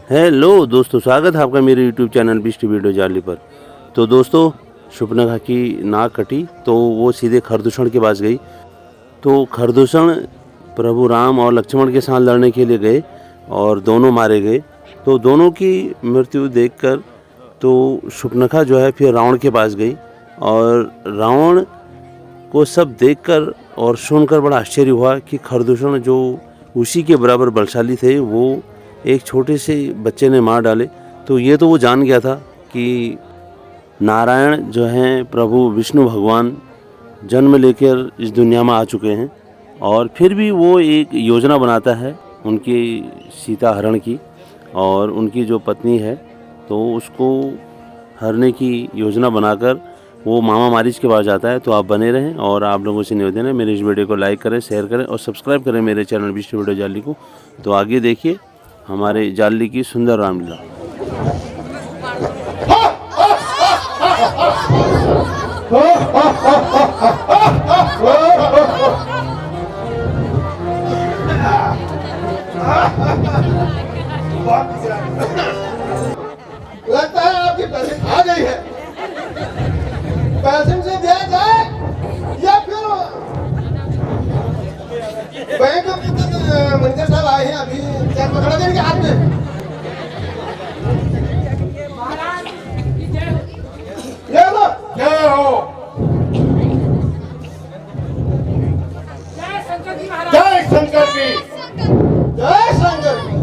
Hello दोस्तों, स्वागत है आपका मेरे यूट्यूब चैनल बिष्ट वीडियो जाली पर। तो दोस्तों, शूर्पणखा की नाक कटी तो वो सीधे खरदूषण के पास गई। तो खरदूषण प्रभु राम और लक्ष्मण के साथ लड़ने के लिए गए और दोनों मारे गए। तो दोनों की मृत्यु देखकर तो शूर्पणखा जो है फिर रावण के पास गई और रावण को सब देखकर और सुनकर बड़ा आश्चर्य हुआ कि खरदूषण जो उसी के बराबर बलशाली थे वो एक छोटे से बच्चे ने मार डाले। तो ये तो वो जान गया था कि नारायण जो हैं प्रभु विष्णु भगवान जन्म लेकर इस दुनिया में आ चुके हैं। और फिर भी वो एक योजना बनाता है उनकी सीता हरण की, और उनकी जो पत्नी है तो उसको हरने की योजना बनाकर वो मामा मारीच के पास जाता है। तो आप बने रहें और आप लोगों से निवेदन है मेरे इस वीडियो को लाइक करें, शेयर करें और सब्सक्राइब करें मेरे चैनल बिष्ट वीडियो जाली को। तो आगे देखिए हमारे जाली की सुंदर रामलीला। लगता है आपकी पेंशन आ गई है। पेंशन से दिया जाए या फिर बैंक मैनेजर साहब आए हैं अभी चेक पकड़ा देंगे हाथ में। ये लो, जय हो, जय शंकर की, जय शंकर की।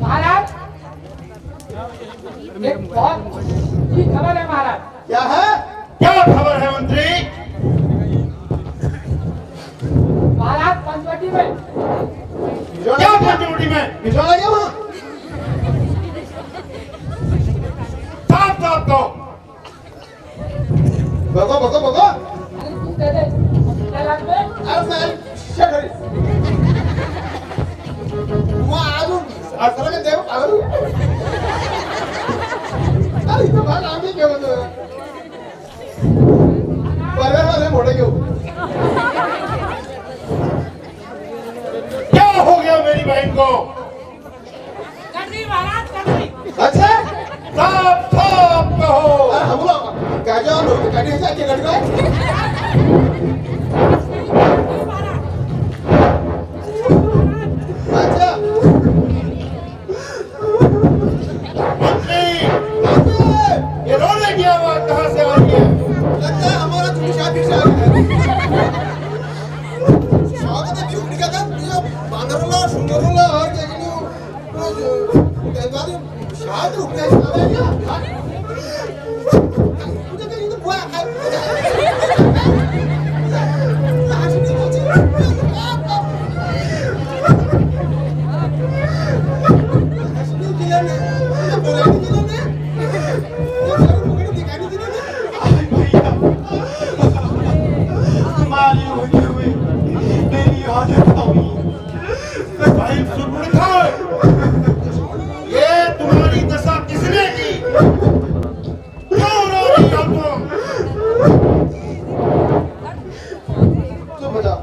महाराज एक बहुत अच्छी खबर है महाराज। क्या है? क्या खबर है मंत्री? महाराज पंचवटी में क्या पंचवटी में बिछोड़ा गया वहाँ? साफ साफ दो। भगो भगो भगो। अरे तू दे दे कितने लाख में? अरे मैं शहरी वहाँ आज असर के देव पागल हुए। अरे इतना बात आगे क्यों बोल रहे हो? परिवार वाले मोड़े क्यों? क्या हो गया मेरी बहन को? कटरी महाराज कटरी। अच्छा साफ साफ कहो। अरे हम लोग क्या जाओ लोग कटी है क्या कट गए? अच्छा ये रोने की आवाज कहाँ से आ रही है? लगता है हमारा चुनी शादी से आ गया है। स्वागत है क्यों निकला था? ये बांदरोला, सुंदरोला और क्या कहूँ? तेवाली शादी रुकते हैं सारे क्या? मुझे तो ये तो बुआ है। लाश नहीं बची। लाश नहीं किया ने, बोला नहीं किया ने। ये तुम्हारी दशा किसने की? क्यों रो रही हो तुम? चुप हो जाओ।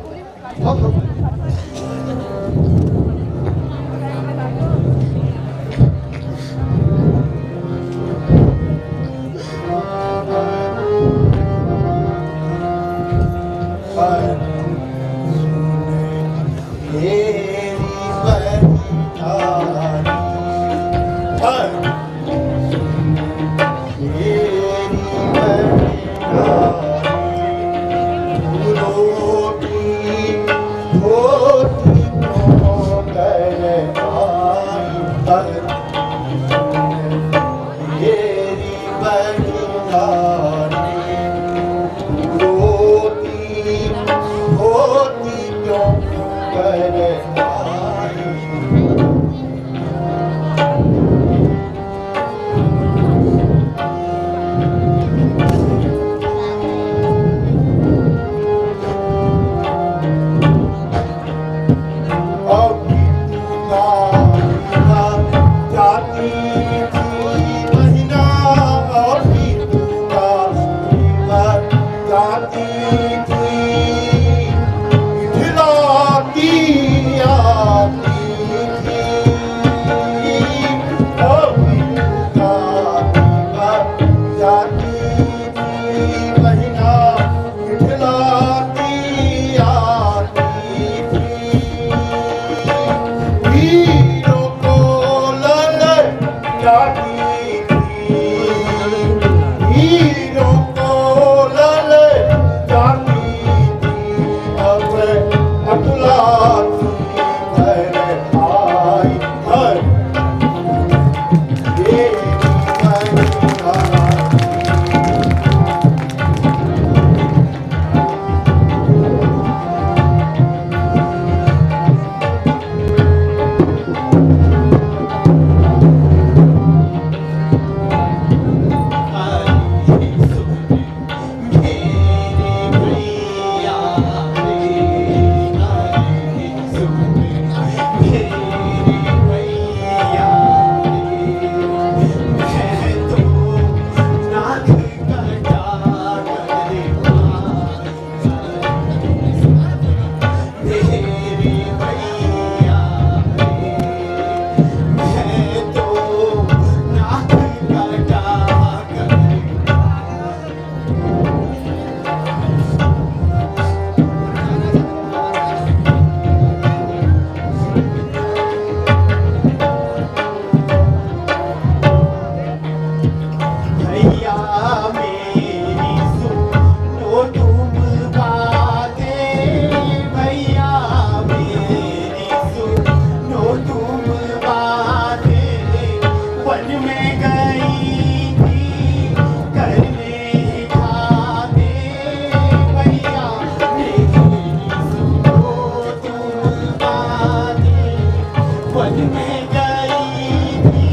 वन में गई थी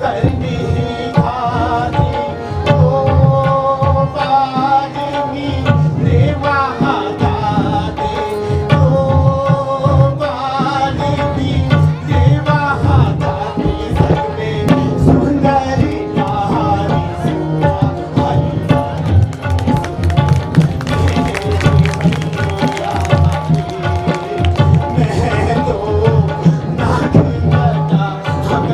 करनी खाती ओ बागनी रे महादादे ओ बागनी रे महादादे सबने सुंदरी कहानी सुना मैं तो नाच बजा हम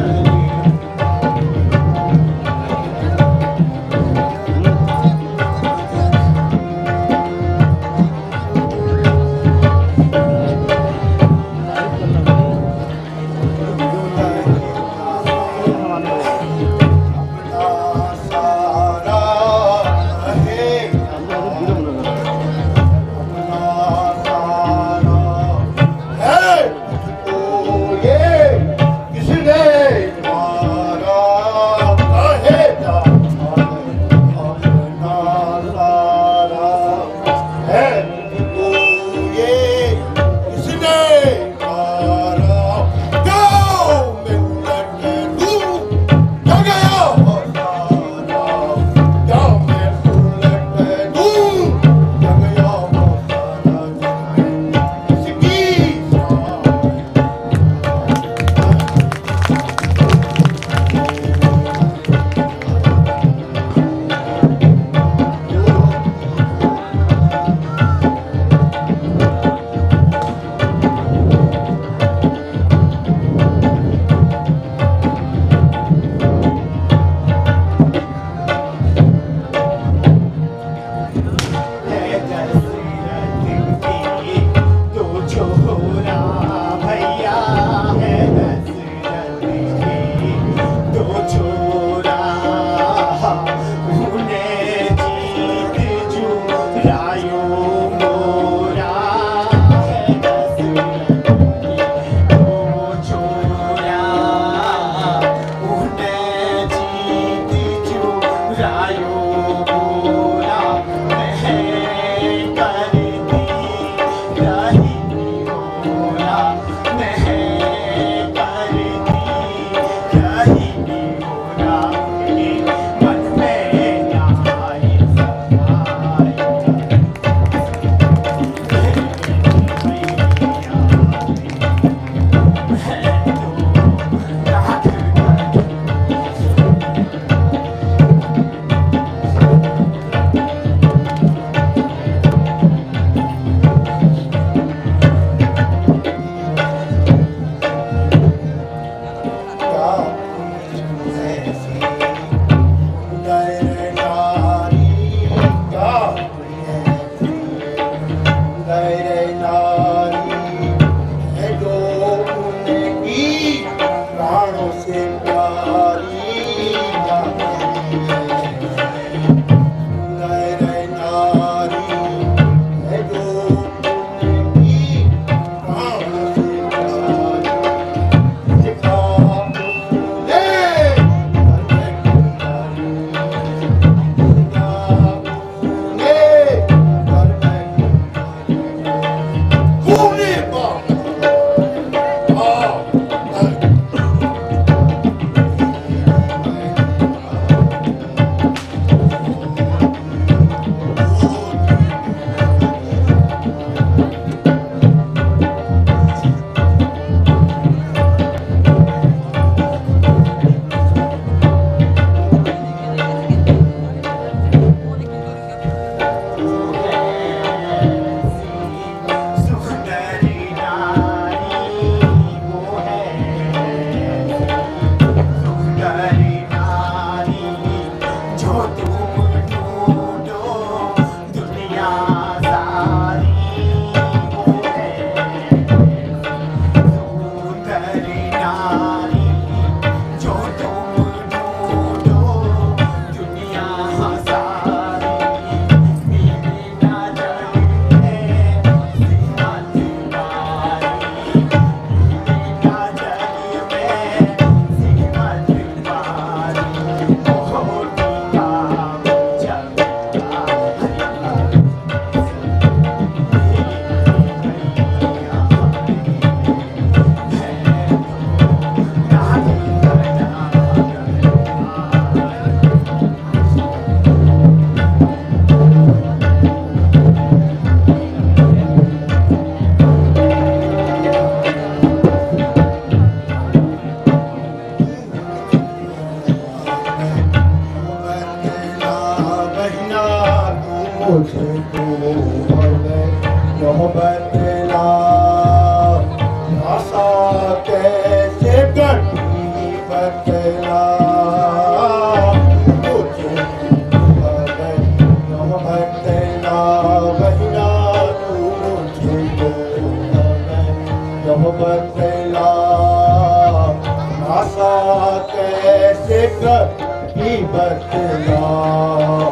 की बतलाओ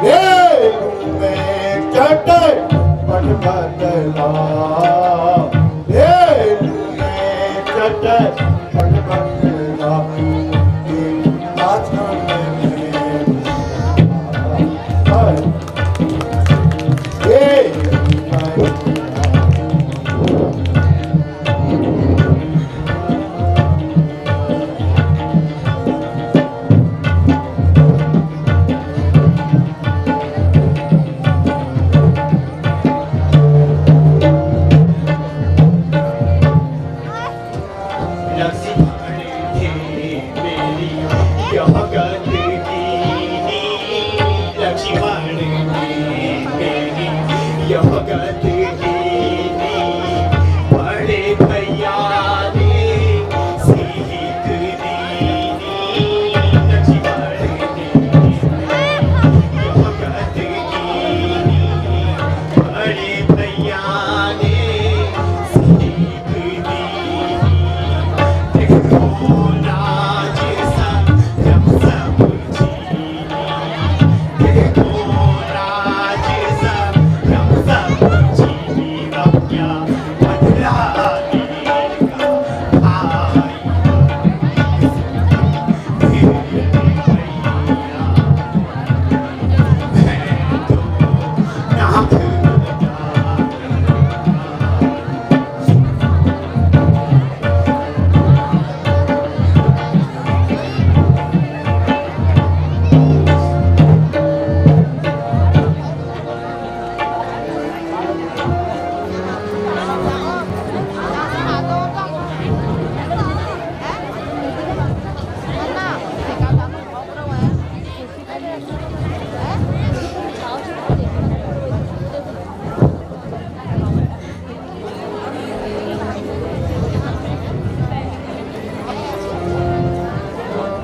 रेलू में चटपट बतलाओ रेलू में चटपट बतलाओ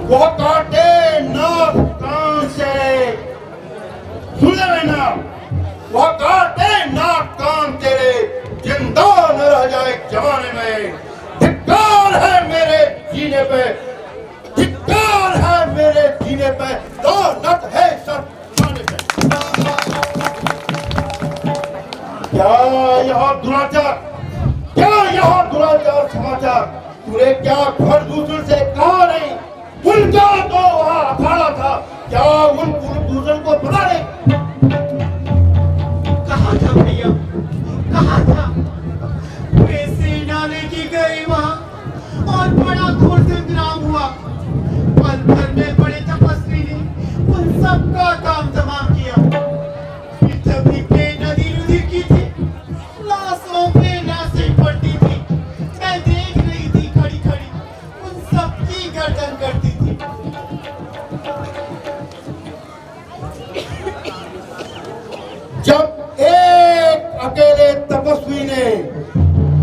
वो काटे नाक कान से सुन ले ना वो काटे नाक कान तेरे जिंदा न रह जाए जमाने में धिक्कार है मेरे जीने पे धिक्कार है मेरे जीने पे तो नट है सब खाने पे क्या यहाँ दुराचार समाचार तूने क्या घर दूसरे से कहा नहीं उनका तो वहां अखाड़ा था क्या उन दूसरों को पता नहीं कहा था भैया कहा था पैसे डाले की गई वहां और बड़ा घोर संग्राम हुआ पल भर में बड़े तपस्वी ने उन सबका काम तमाम किया फिर तभी पे नदी रुधिर की थी लाशों पे लाशें पड़ती थी मैं देख रही थी खड़ी खड़ी उन सबकी गर्दन करती थी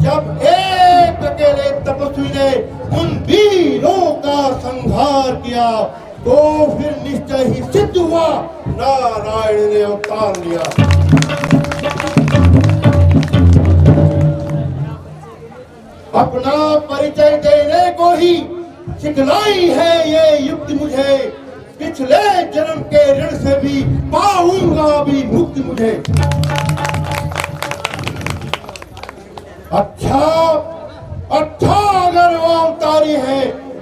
जब एक अकेले तपस्वी ने उन वीरों का संहार किया तो फिर निश्चय ही सिद्ध हुआ नारायण ने अवतार लिया अपना परिचय देने को ही सिखलाई है ये युक्ति मुझे पिछले जन्म के ऋण से भी पाऊंगा अभी मुक्ति मुझे अच्छा अगर वो अवतारी है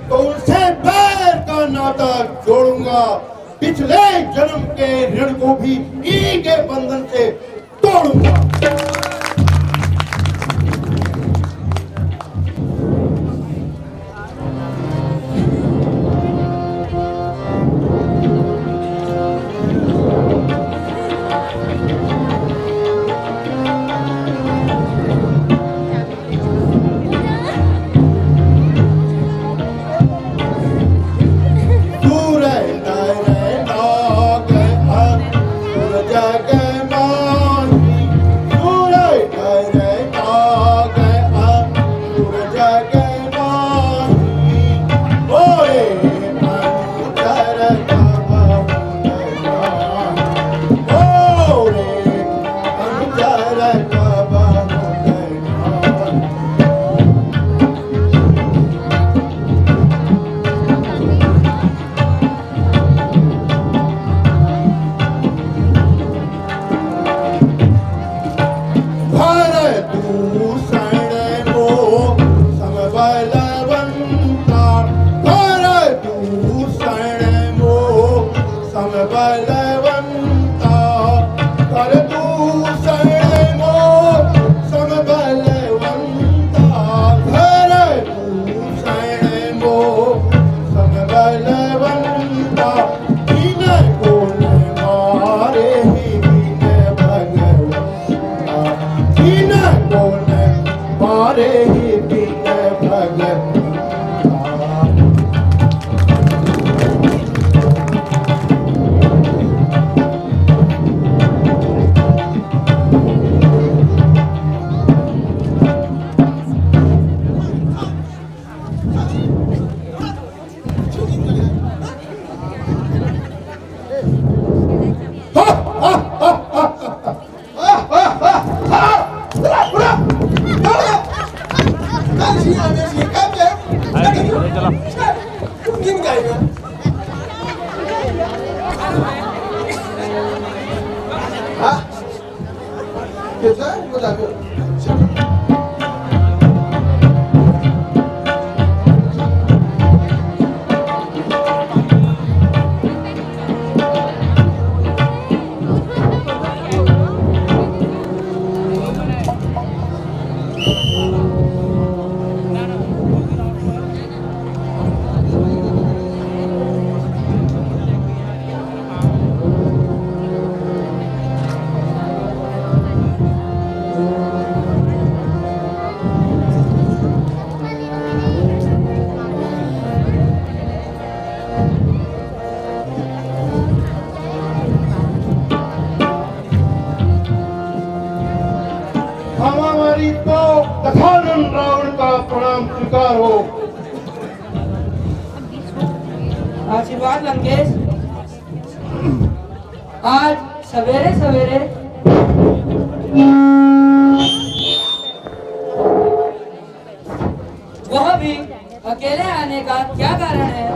तो उनसे पैर का नाता जोड़ूंगा पिछले जन्म के ऋण को भी इन्हीं के बंधन से तोड़ूंगा चला नींद गाएगा हाँ कैसा है वो जाकर हमारी तो दखानन रावण का प्रणाम स्वीकार हो। आशीर्वाद लंकेश। आज सवेरे सवेरे वह भी अकेले आने का क्या कारण है?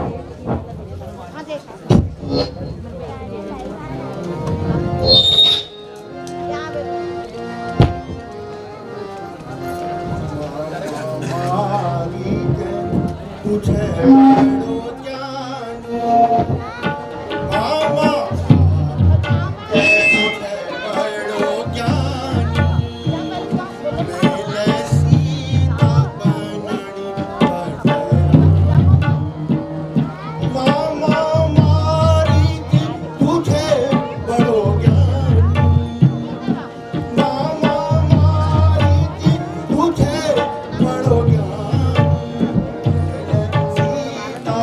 तुझे बड़ो जानू मामा तुझे बड़ो जानू मेरे सीता बननी मामा मारी की तुझे बड़ो जानू मामा मारी की तुझे बड़ो जानू सीता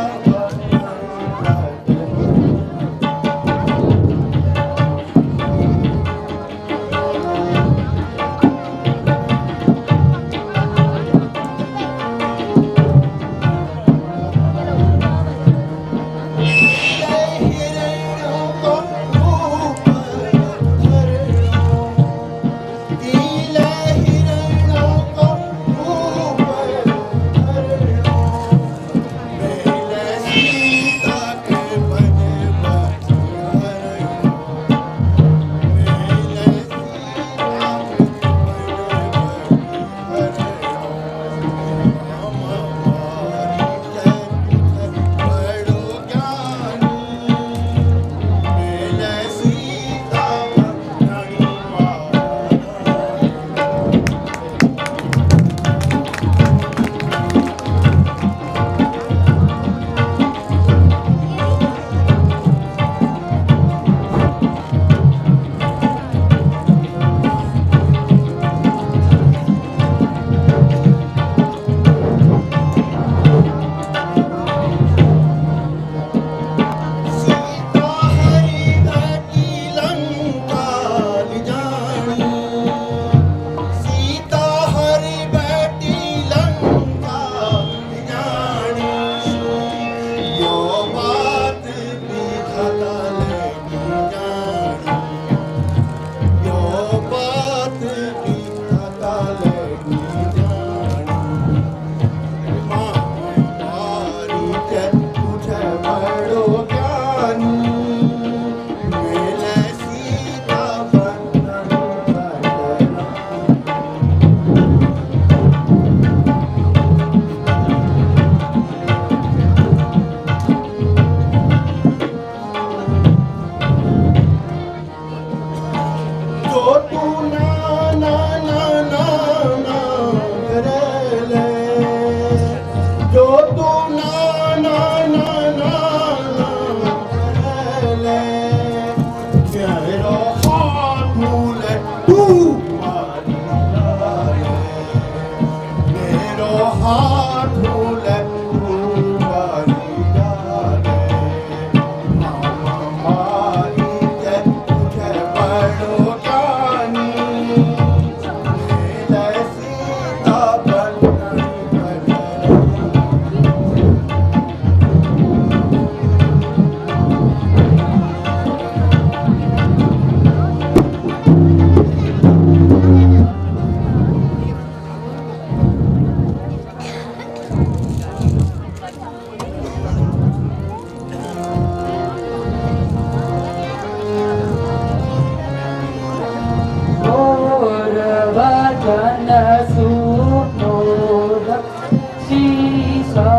शीसा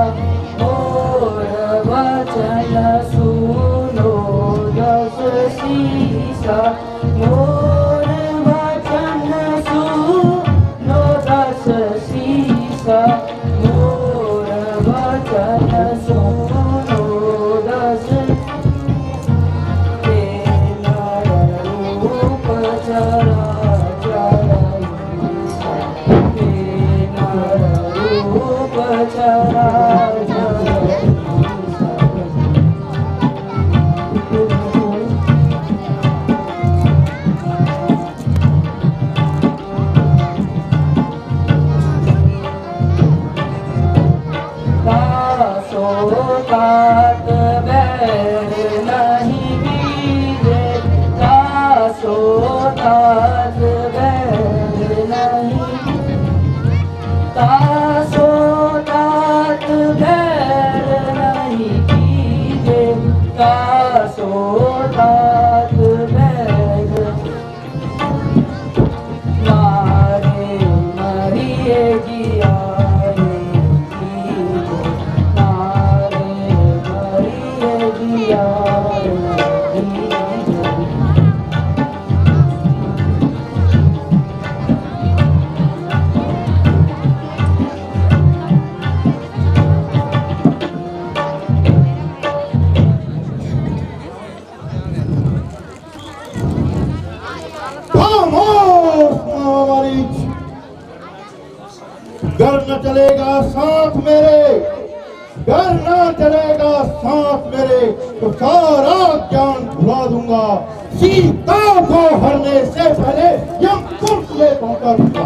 मोर वचन सुनो दस शीसा मोर वचन सुनो दस शीसा मोर वचन सुनो दस हे नर रूप चराचर हे नर रूप चराचर तात बैर नहीं बीजे तासो तात बैर नहीं तासो तात बैर नहीं बीजे तासो तात बैर नारे मरिए जिया घर न चलेगा साथ मेरे, घर न चलेगा साथ मेरे तो सारा ज्ञान भुला दूंगा। सीता को हरने से पहले यमपुर में पहुंचा दूंगा।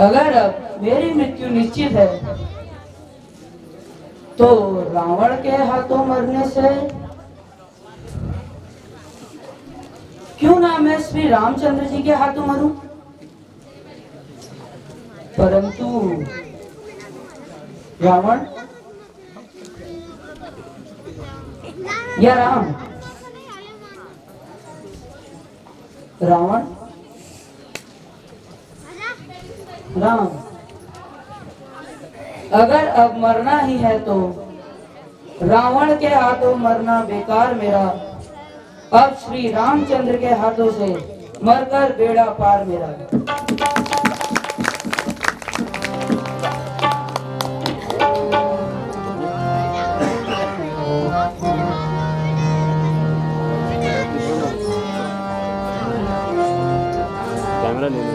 अगर अब मेरी मृत्यु निश्चित है तो रावण के हाथों मरने से क्यों ना मैं श्री रामचंद्र जी के हाथों मरूं? परंतु रावण या राम, रावण राम, अगर अब मरना ही है तो रावण के हाथों मरना बेकार मेरा। अब श्री रामचंद्र के हाथों से मरकर बेड़ा पार मेरा। कैमरा ले लो।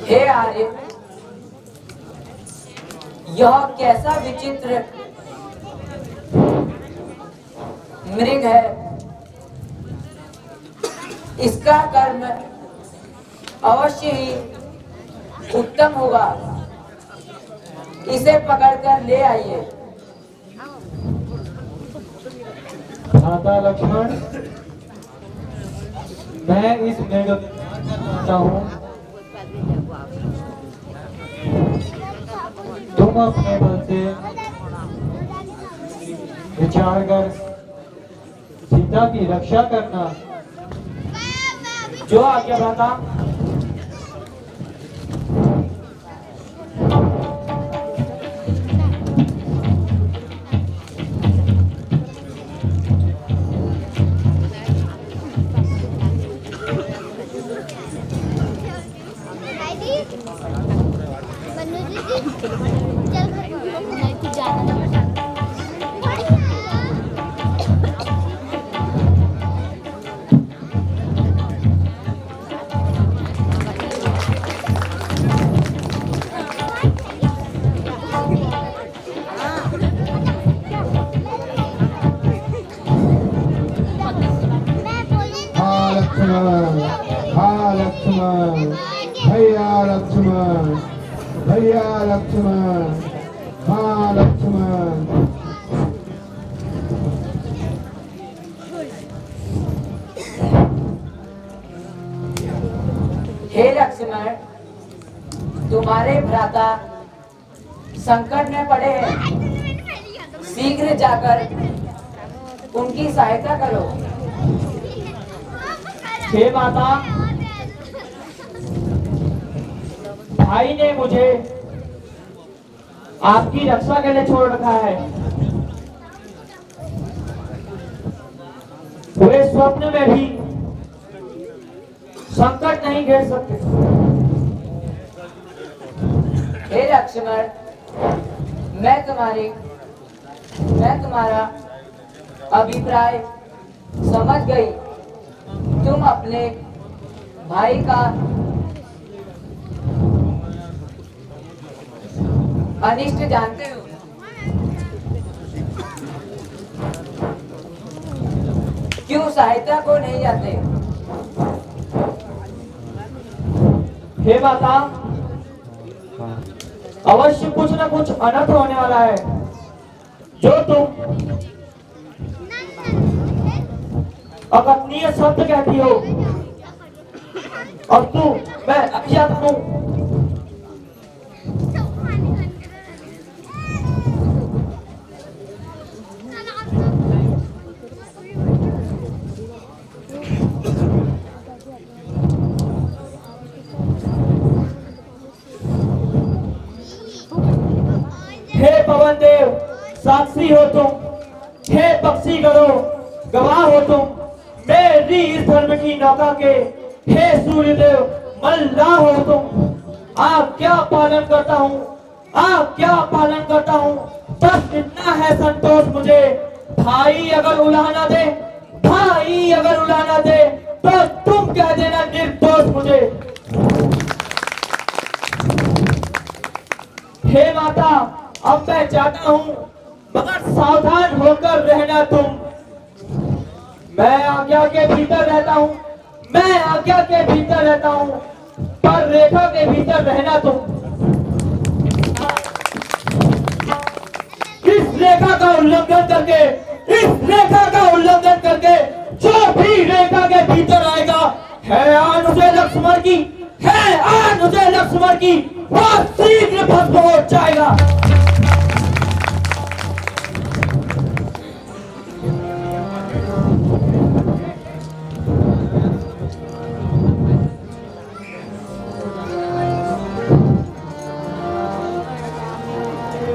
हे आर्य, यह कैसा विचित्र मृग है। इसका कर्म अवश्य ही उत्तम होगा। इसे पकड़कर ले आइए। माता लक्ष्मण, मैं इस मृग करता हूँ। तुम अपने बल से विचार कर सीता की रक्षा करना। जो आज्ञा भ्राता। हाँ लक्ष्मण, हाँ लक्ष्मण, भैया लक्ष्मण, भैया लक्ष्मण, हाँ लक्ष्मण। हे लक्ष्मण, तुम्हारे भ्राता संकट में पड़े हैं, शीघ्र जाकर उनकी सहायता करो। हे माता, भाई ने मुझे आपकी रक्षा के लिए छोड़ रखा है। वे स्वप्न में भी संकट नहीं घेर सकते। हे लक्ष्मण, मैं तुम्हारा अभिप्राय समझ गई। तुम अपने भाई का अनिष्ट जानते हो। क्यों सहायता को नहीं जाते? हे माता, अवश्य कुछ न कुछ अनर्थ होने वाला है। जो तुम अकथनीय शब्द कहती हो, और तू मैं अज्ञात हूँ। हे पवन देव, साक्षी हो तुम। हे पक्षी करो, गवाह हो तुम मेरी इस धर्म की नौका के। हे सूर्यदेव, मल्लाह हो तुम। आप क्या पालन करता हूँ, आप क्या पालन करता हूँ, बस इतना है संतोष मुझे। भाई अगर उलाहना दे, भाई अगर उलाहना दे, तो तुम कह देना निर्दोष मुझे। हे माता, अब मैं जाता हूँ, मगर सावधान होकर रहना तुम। मैं आज्ञा के भीतर रहता हूँ, मैं आज्ञा के भीतर रहता हूँ, पर रेखा के भीतर रहना तुम। इस रेखा का उल्लंघन करके, इस रेखा का उल्लंघन करके जो भी रेखा के भीतर आएगा, है आन उसे लक्ष्मण की, है आन उसे लक्ष्मण की, वह शीघ्र भस्म हो जाएगा।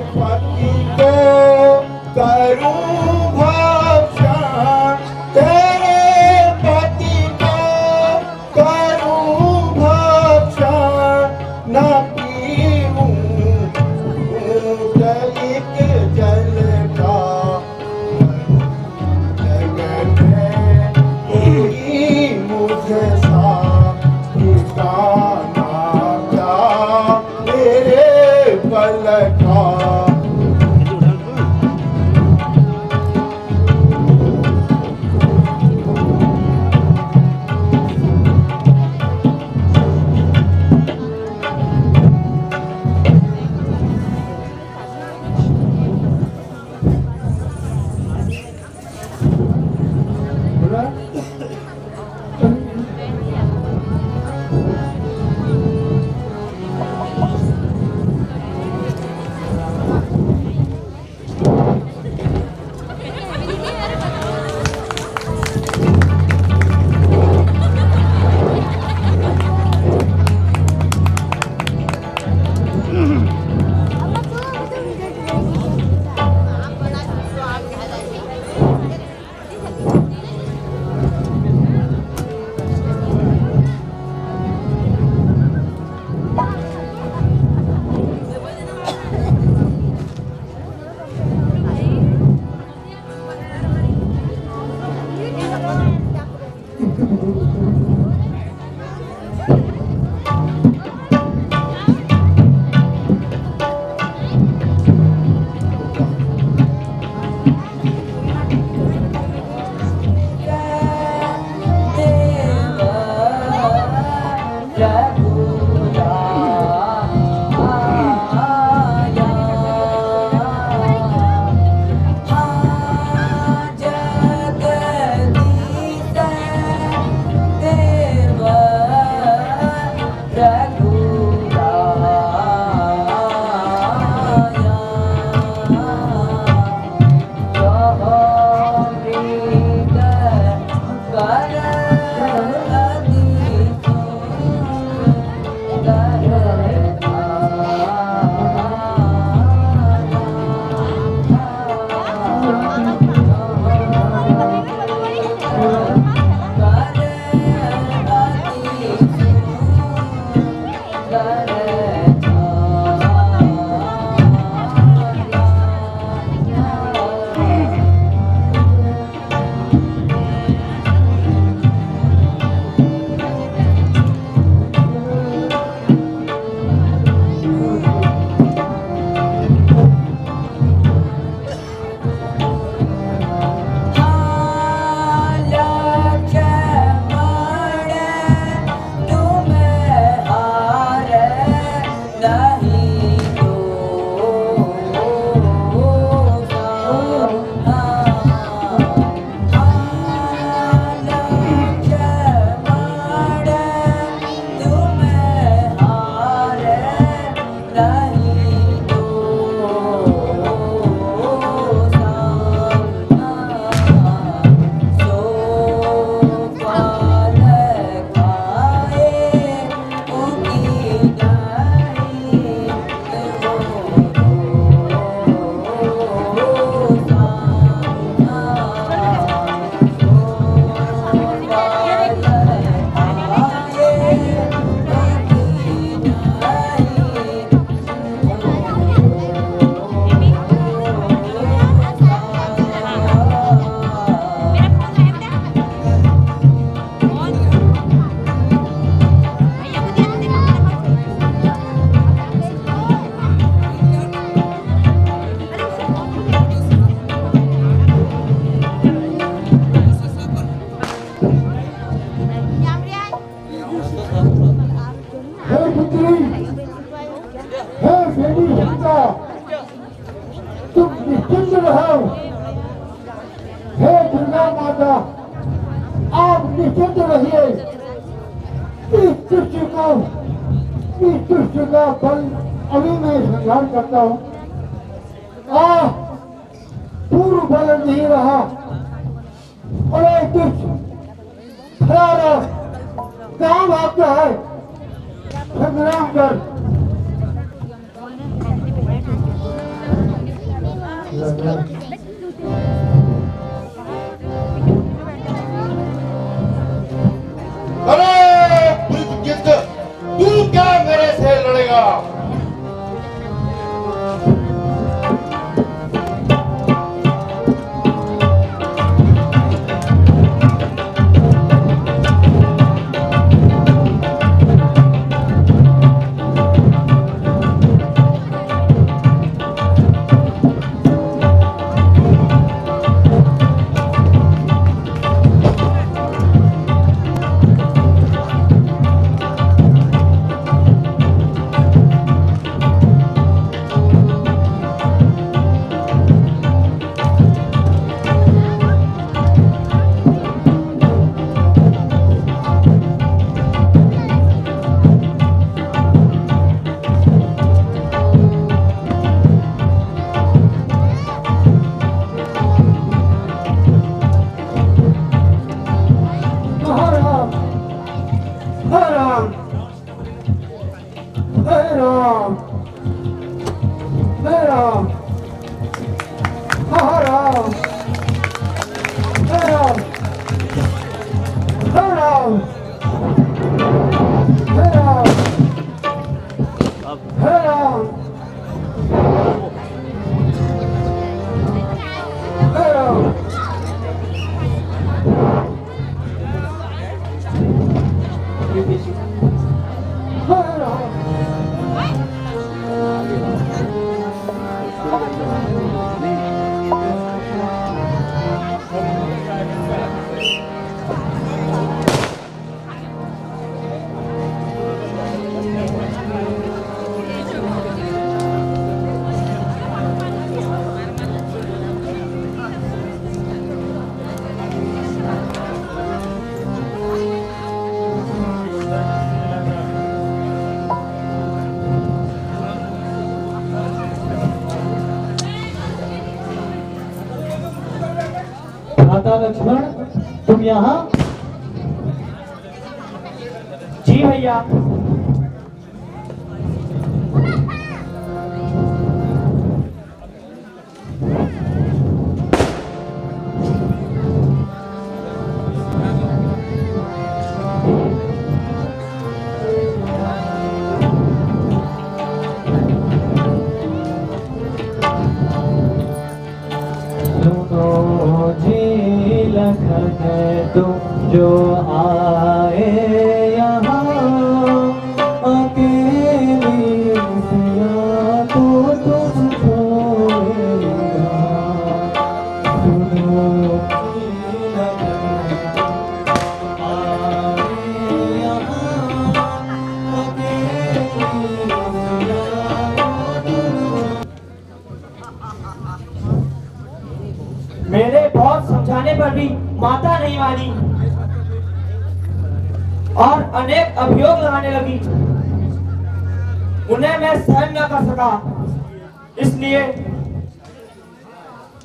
पति को करूं भक्षण, तेरे पति को करूं भक्षण, न पीऊं तुम निश्चिंत रहो। हे दुर्गा माता, आप निश्चिंत रहिए। इस दुष्ट का बल अभी मैं संहार करता हूँ। पूर्व बल नहीं रहा और एक दुष्ट खड़ा काम आता है। संग्राम कर। अरे बुजदिल, तू क्या मेरे से लड़ेगा? माता लक्ष्मण, तुम यहाँ? जी भैया। तुम जो आए यहाँ अकेली सिया तो तुम छोड़ेगा। सुनो आए यहाँ अकेली मेरे बहुत समझाने पर भी माता नहीं मानी और अनेक अभियोग लगाने लगी। उन्हें मैं सहन न कर सका, इसलिए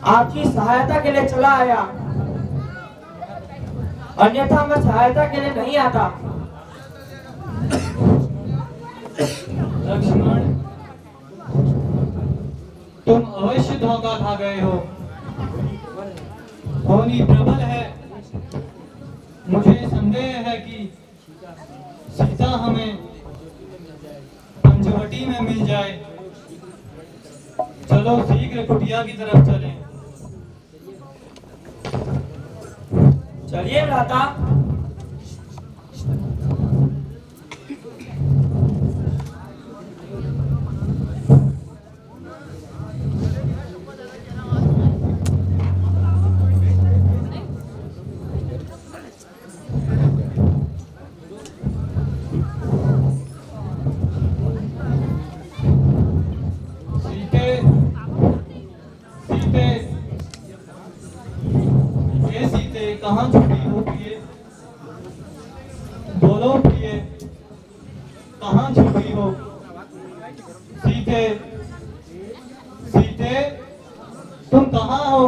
आपकी सहायता के लिए चला आया, अन्यथा मैं सहायता के लिए नहीं आता। लक्ष्मण, तुम अवश्य धोखा खा गए हो। होनी प्रबल है। मुझे संदेह है कि सीता हमें पंचवटी में मिल जाए। चलो शीघ्र कुटिया की तरफ चलें। चलिए भ्राता। सीते, ये सीते कहाँ छुपी हो प्रिय? बोलो प्रिय, कहाँ छुपी हो? सीते, सीते, तुम कहाँ हो?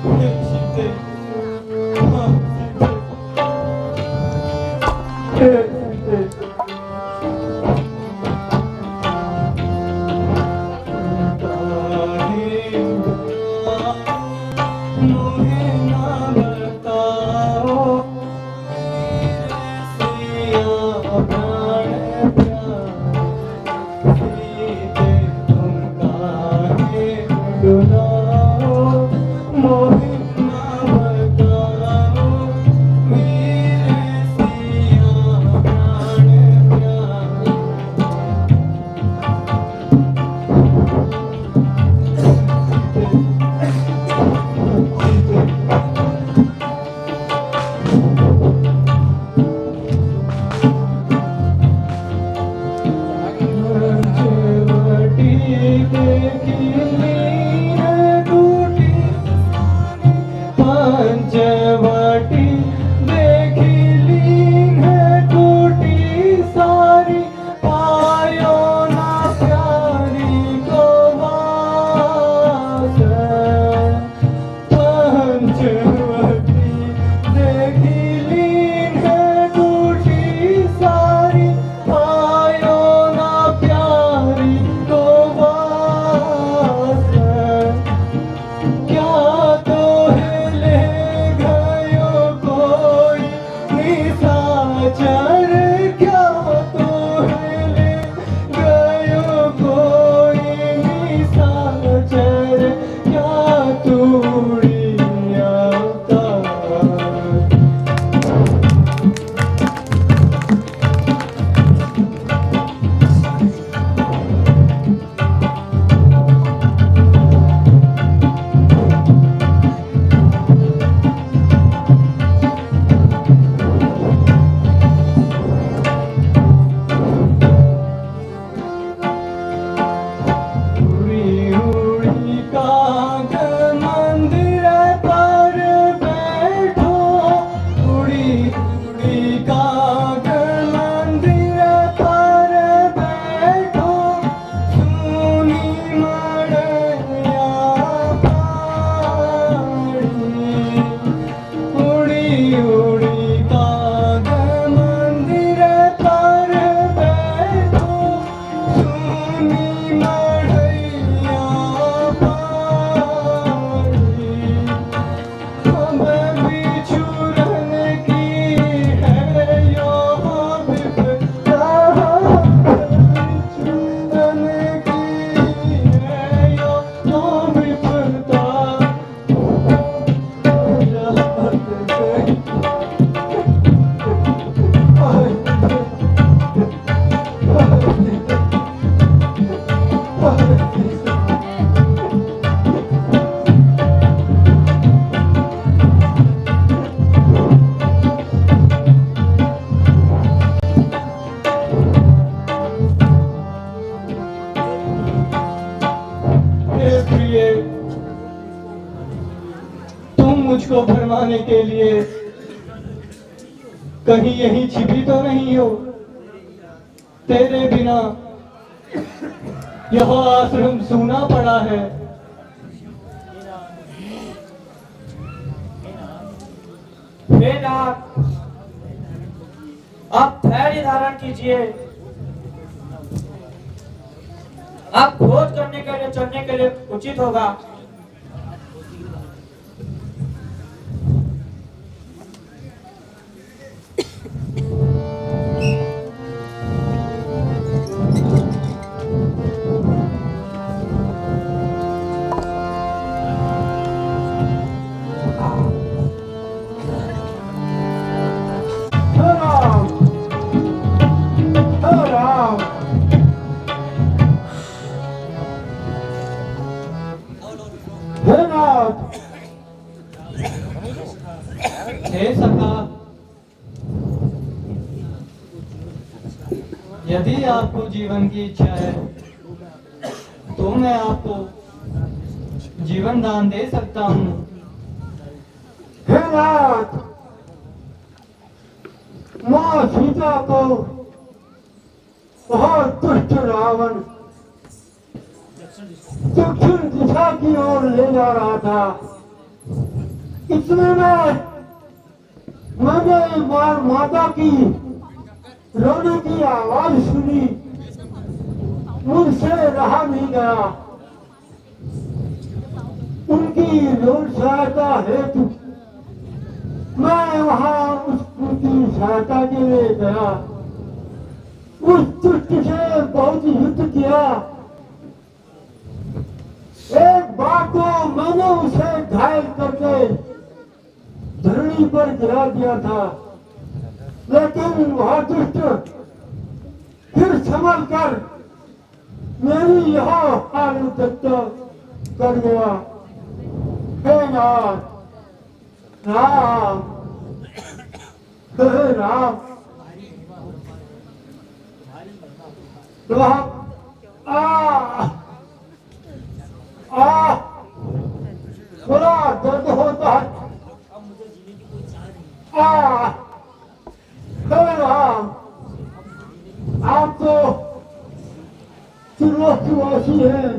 सीते, हाँ, सीते, मुझे ना बताओ सिया प्राण प्यार, सीते तुम काहे डुलाओ, मुझे ना बताओ मेरे सिया प्राण प्यार। पंचवटी देखिली है टूटी सारी, पायो ना प्यारी को वास। पंचवटी देखिली है टूटी सारी, पायो ना प्यारी को वास। क्या तो है ले गयो कोई निशाचर, क्या तो है ले गयो कोई निशाचर, क्या तूड़िया तार। उड़ी उड़ी काग मंदिर पर बैठो, उड़ी उड़ी काग मंदिर पर बैठो, सुनी मड़ैया पाड़ी। उड़ी उड़ी काग मंदिर पर बैठो, सुनी मड़ैया पाड़ी। हम बिछुड़न की है यो विपदा, बिछुड़न की है यो विपदा। हे प्रिय, तुम मुझको भरमाने के लिए कहीं यहीं छिपी तो नहीं हो? तेरे बिना यह आश्रम सूना पड़ा है। हे नाथ, आप धैर्य धारण कीजिए। आप खोज करने के लिए चलने के लिए उचित होगा। यदि आपको जीवन की इच्छा है तो मैं आपको जीवन दान दे सकता हूँ। हे नाथ, माँ सीता को बहुत दुष्ट रावण दक्षिण दिशा की ओर ले जा रहा था। इतने में मैंने माता की रोने की आवाज सुनी, मुझसे रहा नहीं गया। उनकी लोक सहायता हेतु मैं वहां उसकी सहायता के लिए गया। उस दुष्ट से बहुत युद्ध किया। एक बार तो मैंने उसे घायल करके धरणी पर गिरा दिया था, लेकिन वह दुष्ट फिर संभल कर मेरी यह हालत कर गया। हे नाथ, राम, हे राम, बड़ा दर्द होता है। हे राम, आप तो त्रिलोकवासी हैं।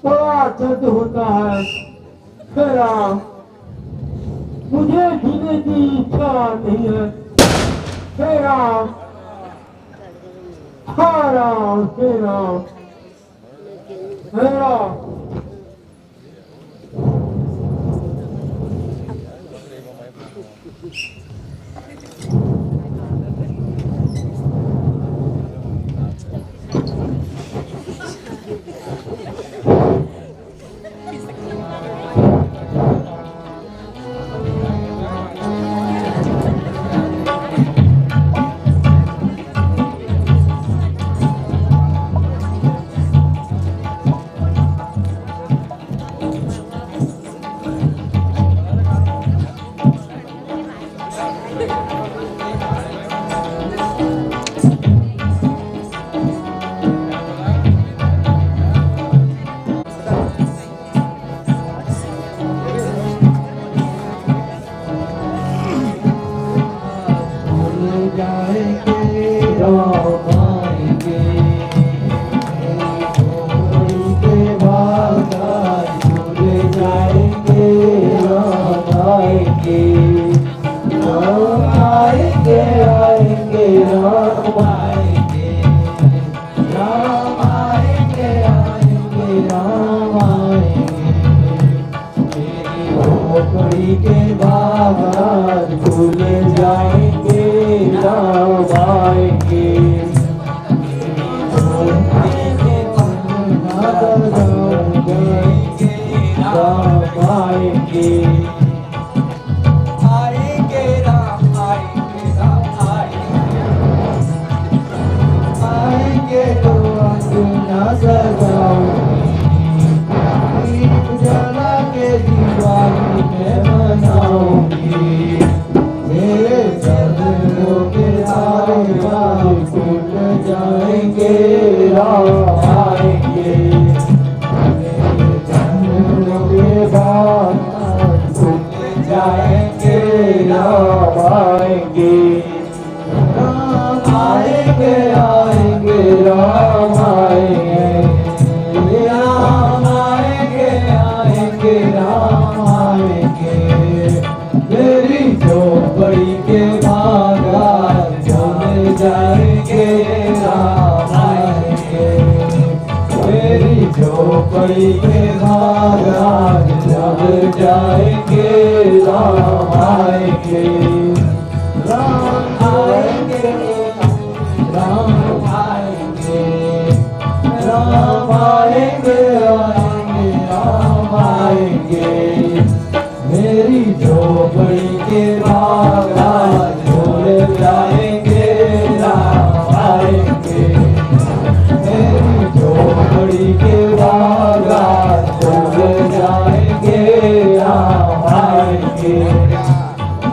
बड़ा दर्द होता है। हे राम, मुझे जीने की इच्छा नहीं है। हे राम, हाँ राम, हे राम, हे राम।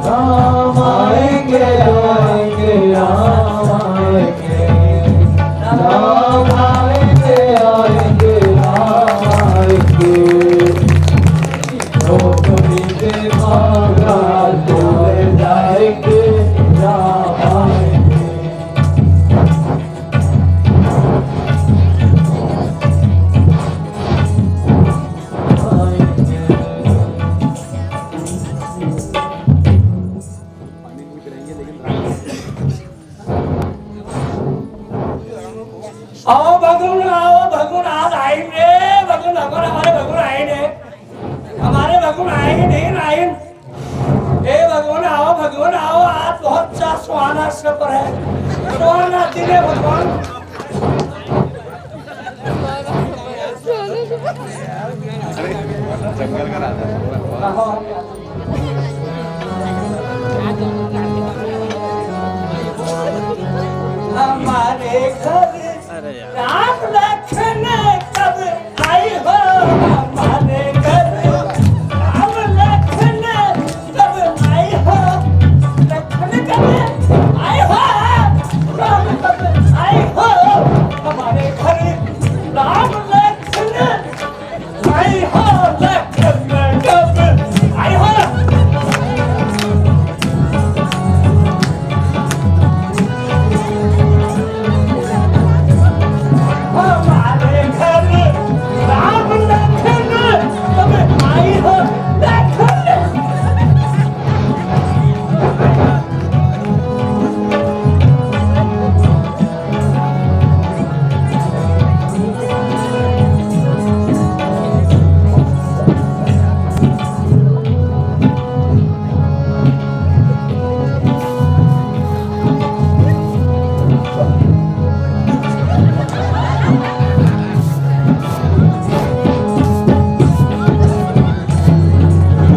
राम आएंगे से मांगा तो ले जाएंगे या आएंगे। आओ भगुन आज आएंगे। भगुन हमारे भगुन आएंगे, हमारे भगुन आएंगे नहीं आएंगे। ए भगवान आओ आज बहुत सा सुहाना सफर है, सुहाना दिन है भगवान। हमारे घर राम लखन कब आई हो, हमारे घर राम लखन कब आई हो, लखन कब आई हो, राम कब आई हो, हमारे घर राम लखन आई हो, लखन कब आई हो। हमारे घर राम लखन कब आई हो, लखन।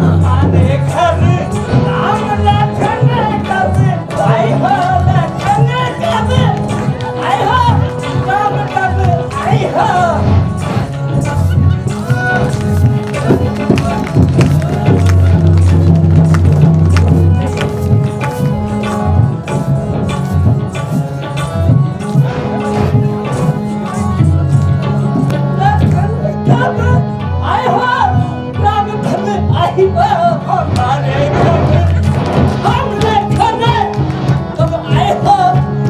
हमारे घर राम लखन कब आई हो, लखन कब आई हो, राम कब आई हो। लखन कब आई हो, राम कब आई हो, हमारे घर हम लखन कब आई हो,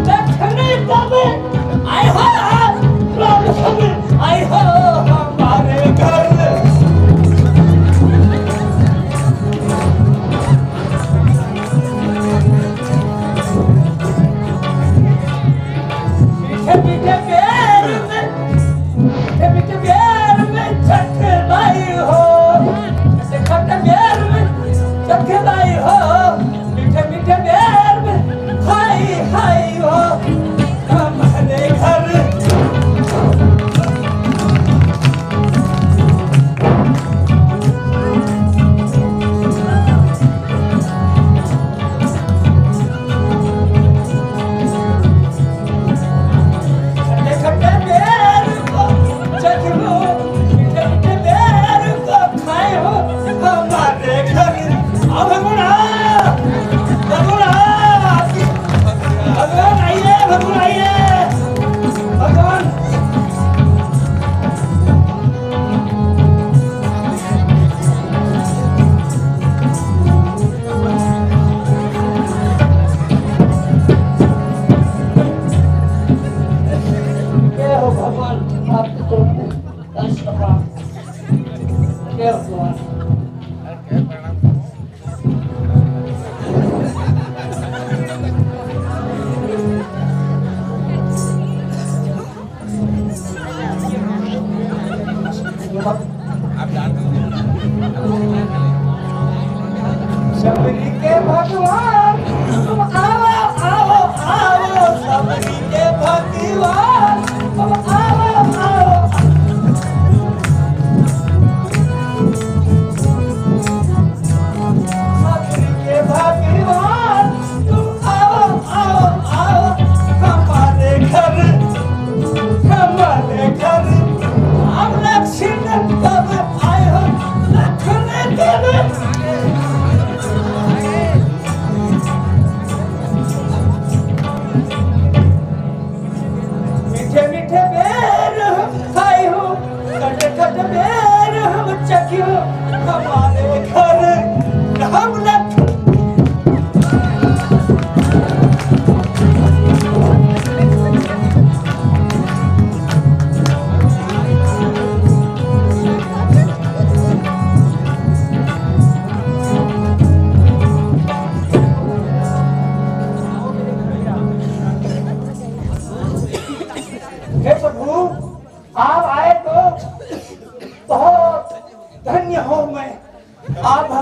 लखन कब आई हो, राम कब आई हो, हमारे घर। मीठे मीठे प्यार में, मीठे मीठे प्यार में चख लाई हो, खट्टे प्यार में चख लाई हो, मीठे मीठे प्यार में खाई खाई हो, हमारे घर। खट्टे खट्टे प्यार को चख लो, मीठे मीठे प्यार को खाए हो, हमारे घर। आओ भगवान भगवान आइए, भगवान आइए, भगवान। क्या हो भगवान, आपको कष्ट क्या हो भगवान।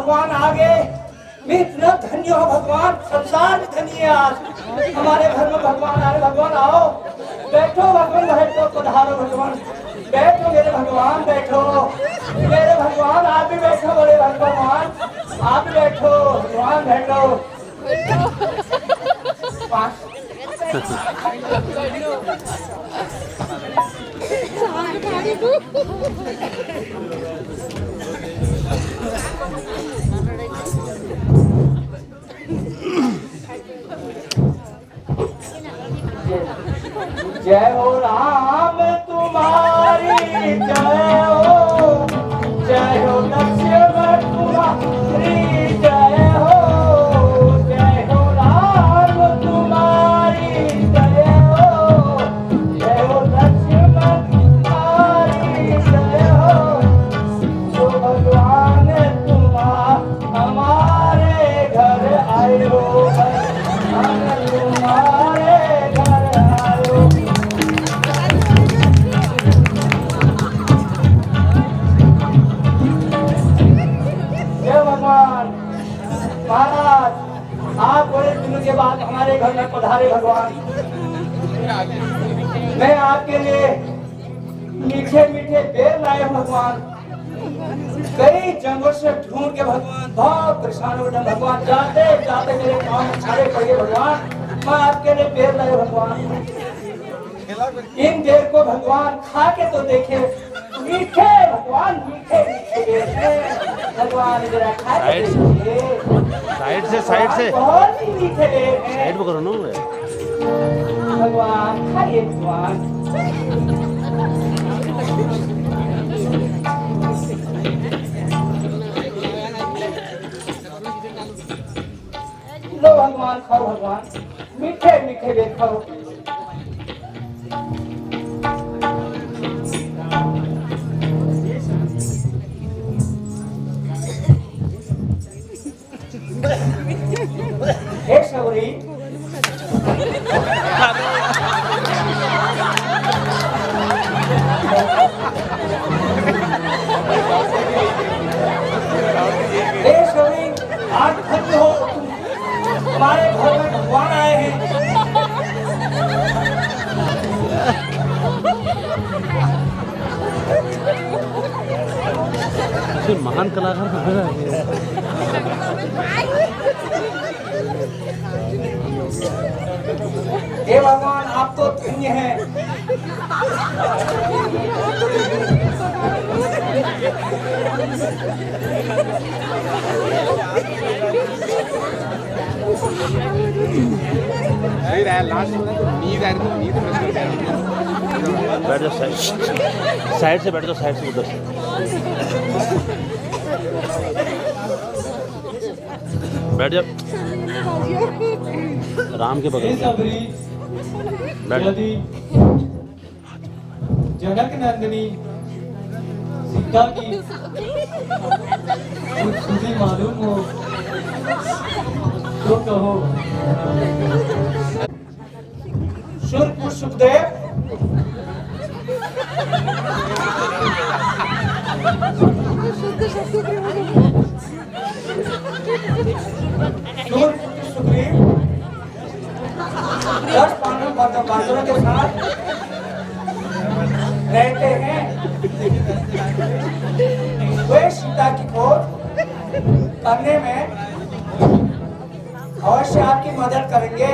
भगवान आ गए। मैं इतना धन्य हूँ भगवान, संसार में धन्य है आज हमारे घर में भगवान आ रहे। भगवान आओ, बैठो भगवान, बैठो, पधारो भगवान, बैठो मेरे भगवान, बैठो मेरे भगवान, आप भी बैठो बड़े भगवान, आप भी बैठो भगवान, बैठो। जय हो राम तुम्हारी जय हो लक्ष्मण तुम्हारी जय हो राम तुम्हारी जय हो लक्ष्मण तुम्हारी जय हो भगवान तुम हमारे घर आए हो, तुम्हारे घर आए हो। महाराज, आप बड़े दिनों के बाद हमारे घर में पधारे भगवान। मैं आपके लिए मीठे मीठे बेर लाए हूँ भगवान। कई जंगलों से ढूंढ के भगवान बहुत परेशान हो गए भगवान। जाते जाते मेरे पाँव में छाले पड़ गए भगवान। मैं आपके लिए बेर लाए भगवान। इन बेर को भगवान खा के तो देखे, मीठे भगवान, मीठे मीठे बेर हैं भगवान, जरा खा के देखिए। साइड से बहुत ही मीठे बेर हैं। साइड में करो ना भगवान, खाइए भगवान। लो भगवान, खाओ भगवान, मीठे मीठे बेर खाओ। हे शबरी, आज धन्य हो तुम, हमारे घर में भगवान आए हैं। महान कलाकार हे भगवान, आप तो धन्य हैं। बैठ जाओ, साइड से बैठ जाओ, साइड से उधर से बैठ जाओ, राम के बगल सबरी बैठ। यदि जनक नंदिनी सीता की कुछ सुधी मालूम हो तो कहो। शुर सुखदेव, सुग्रीव 10 पांडवों के साथ रहते हैं। वे सीता की खोज करने में अवश्य आपकी मदद करेंगे।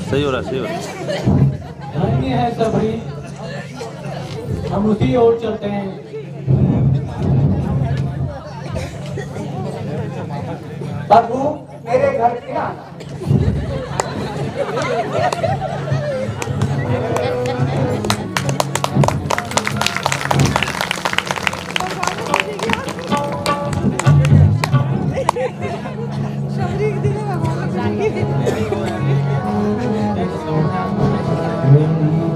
सही हो रहा, सही हो रहा। धन्य है सबरी, हम उसी ओर चलते हैं। प्रभु, मेरे घर के आना।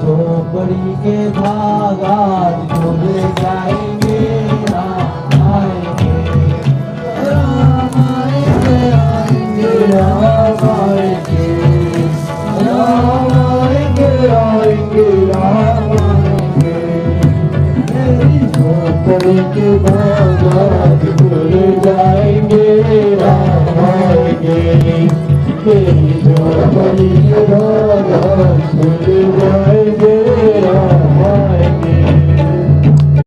झोपड़ी के धागा जुड़ जाएंगे, राम आएंगे, राम आएंगे, आएंगे, राम आएंगे, राम आएंगे, आएंगे, राम आएंगे। मेरी झोपड़ी एक बागात खुल जाएंगे राम आएंगे तेरी झोपड़ी बागात खुल जाएंगे